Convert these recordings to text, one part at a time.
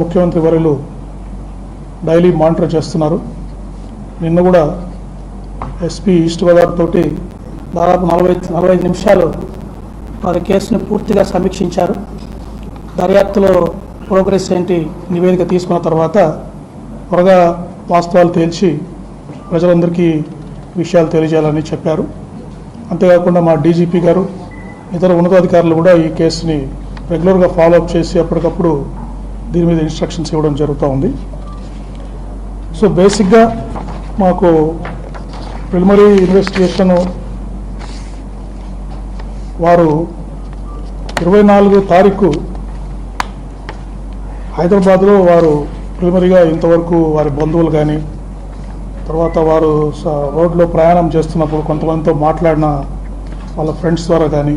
ముఖ్యమంత్రి వర్యులు daily monitor చేస్తున్నారు. నిన్న కూడా ఎస్పీ ఈస్ట్ గోదావరి తోటి దాదాపు 45 నిమిషాలు వారి కేసుని పూర్తిగా సమీక్షించారు. దర్యాప్తులో ప్రోగ్రెస్ ఏంటి నివేదిక తీసుకున్న తర్వాత త్వరగా వాస్తవాలు తేల్చి ప్రజలందరికీ విషయాలు తెలియజేయాలని చెప్పారు. అంతేకాకుండా మా డీజీపీ గారు ఇతర ఉన్నతాధికారులు కూడా ఈ కేసుని రెగ్యులర్గా ఫాలోఅప్ చేసి అప్పటికప్పుడు దీని మీద ఇన్స్ట్రక్షన్స్ ఇవ్వడం జరుగుతూ ఉంది. సో బేసిక్గా మాకు ప్రిలిమినరీ ఇన్వెస్టిగేషన్ వారు 24 తారీఖు హైదరాబాద్లో వారు ప్రిలిమినరీగా ఇంతవరకు వారి బంధువులు కానీ తర్వాత వారు రోడ్లో ప్రయాణం చేస్తున్నప్పుడు కొంతమందితో మాట్లాడిన వాళ్ళ ఫ్రెండ్స్ ద్వారా కానీ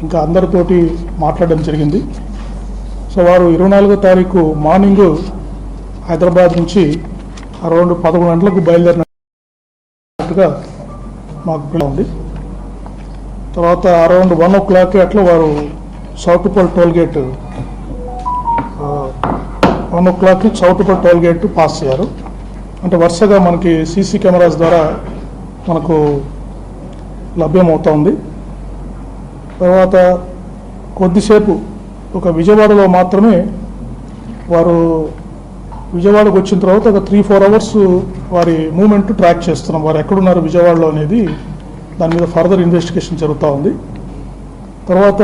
ఇంకా అందరితోటి మాట్లాడడం జరిగింది. సో వారు 24వ తారీఖు మార్నింగ్ హైదరాబాద్ నుంచి అరౌండ్ 11 గంటలకు బయలుదేరినట్టుగా మాకు ఉంది. తర్వాత అరౌండ్ 1 o'clock అట్లా వారు సౌటుపల్ టోల్గేట్ 1 o'clock సౌటుపల్ టోల్గేట్ పాస్ అయ్యారు. అంటే వరుసగా మనకి సీసీ కెమెరాస్ ద్వారా మనకు లభ్యమవుతోంది. తర్వాత కొద్దిసేపు ఒక విజయవాడలో మాత్రమే వారు విజయవాడకు వచ్చిన తర్వాత ఒక 3-4 hours వారి మూమెంట్ ట్రాక్ చేస్తున్నాం. వారు ఎక్కడున్నారు విజయవాడలో అనేది దాని మీద ఫర్దర్ ఇన్వెస్టిగేషన్ జరుగుతూ ఉంది. తర్వాత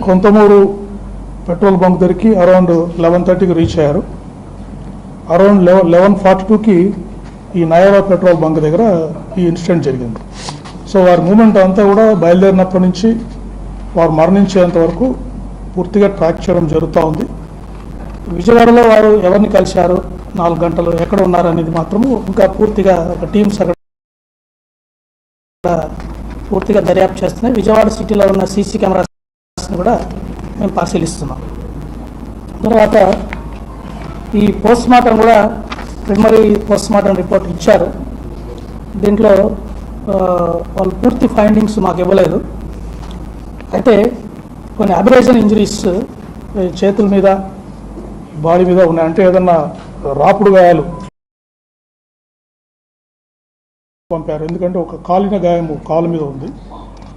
కొంతమూరు పెట్రోల్ బంక్ దగ్గరికి అరౌండ్ 11:30కి రీచ్ అయ్యారు. అరౌండ్ 11:42కి ఈ నయారా పెట్రోల్ బంక్ దగ్గర ఈ ఇన్సిడెంట్ జరిగింది. సో వారి మూమెంట్ అంతా కూడా బయలుదేరినప్పటి నుంచి వారు మరణించేంత వరకు పూర్తిగా ట్రాక్ చేయడం జరుగుతూ ఉంది. విజయవాడలో వారు ఎవరిని కలిశారు, 4 గంటలు ఎక్కడ ఉన్నారు అనేది మాత్రము ఇంకా పూర్తిగా ఒక టీమ్స్ అక్కడ పూర్తిగా దర్యాప్తు చేస్తున్నాయి. విజయవాడ సిటీలో ఉన్న సీసీ కెమెరాస్ని కూడా మేము పరిశీలిస్తున్నాం. తర్వాత ఈ పోస్ట్ మార్టం కూడా ప్రిలిమినరీ పోస్ట్ మార్టం రిపోర్ట్ ఇచ్చారు. దీంట్లో వాళ్ళు పూర్తి ఫైండింగ్స్ మాకు ఇవ్వలేదు. అయితే కొన్ని అబ్రేజన్ ఇంజరీస్ చేతుల మీద బాడీ మీద ఉన్నాయి. అంటే ఏదన్నా రాపుడు గాయాలు పంపారు. ఎందుకంటే ఒక కాలిన గాయం కాలు మీద ఉంది.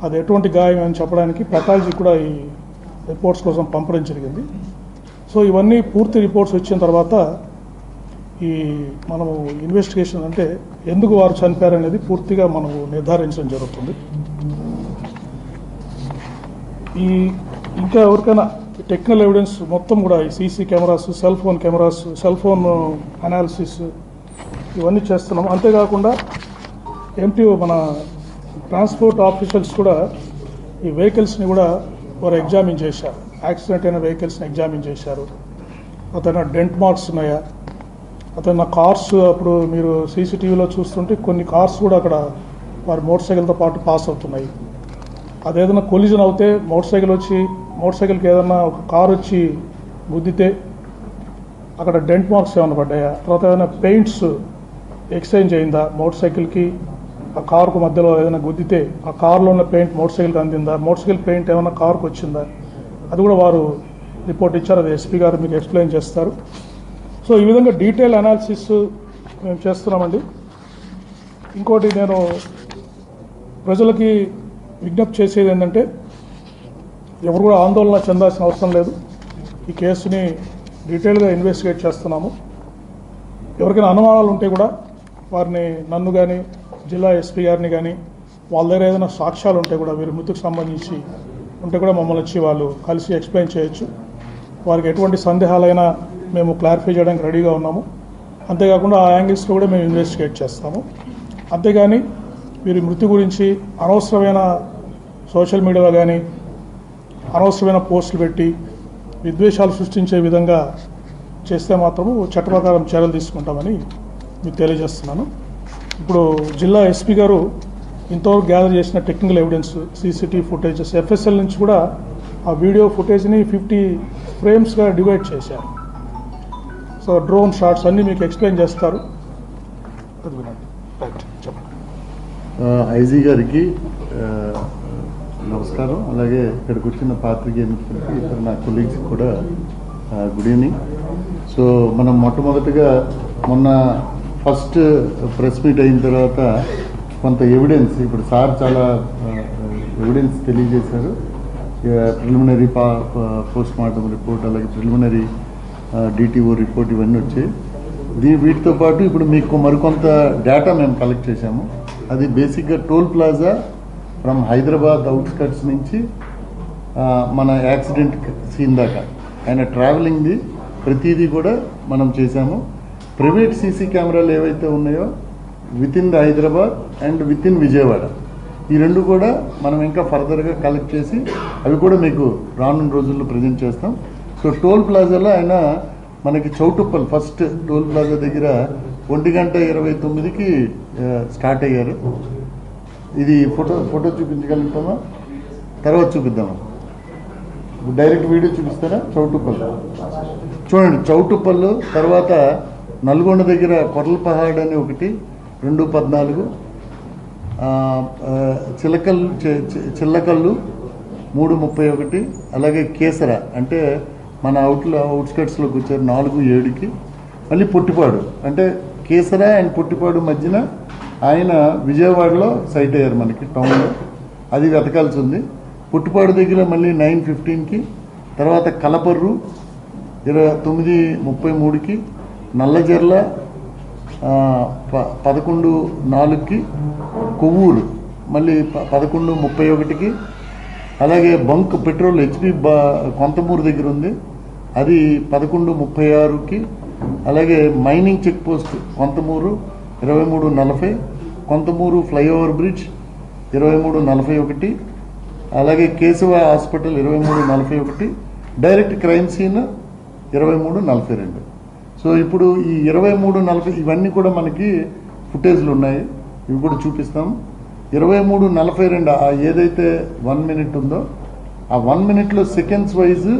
అది ఎటువంటి గాయం అని చెప్పడానికి పెథాలజీ కూడా ఈ రిపోర్ట్స్ కోసం పంపడం జరిగింది. సో ఇవన్నీ పూర్తి రిపోర్ట్స్ వచ్చిన తర్వాత ఈ మనము ఇన్వెస్టిగేషన్ అంటే ఎందుకు వారు చనిపోయారనేది పూర్తిగా మనము నిర్ధారించడం జరుగుతుంది. ఇంకా ఎవరికైనా టెక్నికల్ ఎవిడెన్స్ మొత్తం కూడా ఈ CC cameras, cell phone analysis ఇవన్నీ చేస్తున్నాం. అంతేకాకుండా ఎంటీఓ మన ట్రాన్స్పోర్ట్ ఆఫీసర్స్ కూడా ఈ వెహికల్స్ని కూడా వారు ఎగ్జామిన్ చేశారు. యాక్సిడెంట్ అయిన వెహికల్స్ని ఎగ్జామిన్ చేశారు. అతను డెంట్ మార్క్స్ ఉన్నాయా, అతను కార్స్ అప్పుడు మీరు సీసీటీవీలో చూస్తుంటే కొన్ని కార్స్ కూడా అక్కడ వారి మోటార్ సైకిల్తో పాటు పాస్ అవుతున్నాయి. అదేదైనా కొలిజన్ అవుతే మోటార్ సైకిల్కి ఏదైనా ఒక కారు వచ్చి గుద్దితే అక్కడ డెంట్ మార్క్స్ ఏమైనా పడ్డాయా, తర్వాత ఏదైనా పెయింట్స్ ఎక్స్చేంజ్ అయిందా, మోటార్ సైకిల్కి ఆ కారుకు మధ్యలో ఏదైనా గుద్దితే ఆ కారులో ఉన్న పెయింట్ మోటార్ సైకిల్కి అందిందా, మోటార్ సైకిల్ పెయింట్ ఏమైనా కారుకు వచ్చిందా, అది కూడా వారు రిపోర్ట్ ఇచ్చారు. అది ఎస్పీ గారు మీకు ఎక్స్ప్లెయిన్ చేస్తారు. సో ఈ విధంగా డీటెయిల్ అనాలిసిస్ మేము చేస్తున్నామండి. ఇంకోటి నేను ప్రజలకి విజ్ఞప్తి చేసేది ఏంటంటే ఎవరు కూడా ఆందోళన చెందాల్సిన అవసరం లేదు. ఈ కేసుని డీటెయిల్గా ఇన్వెస్టిగేట్ చేస్తున్నాము. ఎవరికైనా అనుమానాలు ఉంటే కూడా వారిని నన్ను కానీ జిల్లా ఎస్పీ గారిని కానీ వాళ్ళ దగ్గర ఏదైనా సాక్ష్యాలు ఉంటే కూడా వీరి మృతికి సంబంధించి ఉంటే కూడా మమ్మల్ని వచ్చి వాళ్ళు కలిసి ఎక్స్ప్లెయిన్ చేయొచ్చు. వారికి ఎటువంటి సందేహాలైనా మేము క్లారిఫై చేయడానికి రెడీగా ఉన్నాము. అంతేకాకుండా ఆ యాంగిల్స్లో కూడా మేము ఇన్వెస్టిగేట్ చేస్తాము. అంతేగాని వీరి మృతి గురించి అనవసరమైన సోషల్ మీడియాలో కానీ అనవసరమైన పోస్టులు పెట్టి విద్వేషాలు సృష్టించే విధంగా చేస్తే మాత్రము చట్ట ప్రకారం చర్యలు తీసుకుంటామని మీకు తెలియజేస్తున్నాను. ఇప్పుడు జిల్లా ఎస్పీ గారు ఇంతవరకు గ్యాదర్ చేసిన technical evidence, CCTV footages, FSL నుంచి కూడా ఆ వీడియో ఫుటేజ్ని 50 ఫ్రేమ్స్గా డివైడ్ చేశారు. సో డ్రోన్ షాట్స్ అన్నీ మీకు ఎక్స్ప్లెయిన్ చేస్తారు. అది వినండి. రైట్, చెప్పండి. ఐజీ గారికి నమస్కారం. అలాగే ఇక్కడికి వచ్చిన పాత్రికేయులకి ఇతర నా కొలీగ్స్ కూడా గుడ్ ఈవినింగ్. సో మనం మొట్టమొదటిగా మొన్న ఫస్ట్ ప్రెస్ మీట్ అయిన తర్వాత కొంత ఎవిడెన్స్, ఇప్పుడు సార్ చాలా ఎవిడెన్స్ తెలియజేశారు. ప్రిలిమినరీ పోస్ట్ మార్టం రిపోర్ట్, అలాగే ప్రిలిమినరీ డిటిఓ రిపోర్ట్ ఇవన్నీ వచ్చాయి. వీటితో పాటు ఇప్పుడు మీకు మరికొంత డేటా మేము కలెక్ట్ చేశాము. అది బేసిక్గా toll plaza from Hyderabad outskirts నుంచి మన యాక్సిడెంట్ సీన్ దాకా ఆయన ట్రావెలింగ్ది ప్రతిదీ కూడా మనం చేశాము. ప్రైవేట్ సీసీ కెమెరాలు ఏవైతే ఉన్నాయో with in the Hyderabad and with in Vijayawada, ఈ రెండు కూడా మనం ఇంకా ఫర్దర్గా కలెక్ట్ చేసి అవి కూడా మీకు రానున్న రోజుల్లో ప్రజెంట్ చేస్తాం. సో టోల్ ప్లాజాలో ఆయన మనకి చౌటుప్పల్ ఫస్ట్ టోల్ ప్లాజా దగ్గర 1:29కి స్టార్ట్ అయ్యారు. ఇది ఫోటో చూపించగలుగుతామా? తర్వాత చూపిద్దామా? డైరెక్ట్ వీడియో చూపిస్తారా? చౌటుప్పల్ చూడండి. చౌటుప్పల్ తర్వాత నల్గొండ దగ్గర కొర్లపహాడ్ అని ఒకటి 2:14, చిల్లకల్లు 3:31, అలాగే కేసర అంటే మన అవుట్స్కట్స్లోకి వచ్చారు 4:07కి. మళ్ళీ పొట్టిపాడు అంటే కేసర అండ్ పొట్టిపాడు మధ్యన ఆయన విజయవాడలో సైట్ అయ్యారు మనకి టౌన్లో, అది వెతకాల్సి ఉంది. పుట్టుపాడు దగ్గర మళ్ళీ 9:15కి, తర్వాత కలపర్రు 9:33కి, నల్లజర్ల 11:04కి, కొవ్వూరు మళ్ళీ 11:31కి, అలాగే బంక్ పెట్రోల్ హెచ్పి కొంతమూరు దగ్గర ఉంది, అది 11:36కి, అలాగే mining check post Kontamuru 23:40, Kontamuru flyover bridge 23:41, అలాగే Keshava hospital 23:41, direct crime scene 23:42. So ఇప్పుడు ఈ 23:40 ఇవన్నీ కూడా మనకి ఫుటేజ్లు ఉన్నాయి, ఇవి కూడా చూపిస్తాం. 23:42 ఏదైతే 1 minute ఉందో ఆ 1 minuteలో సెకండ్స్ వైజ్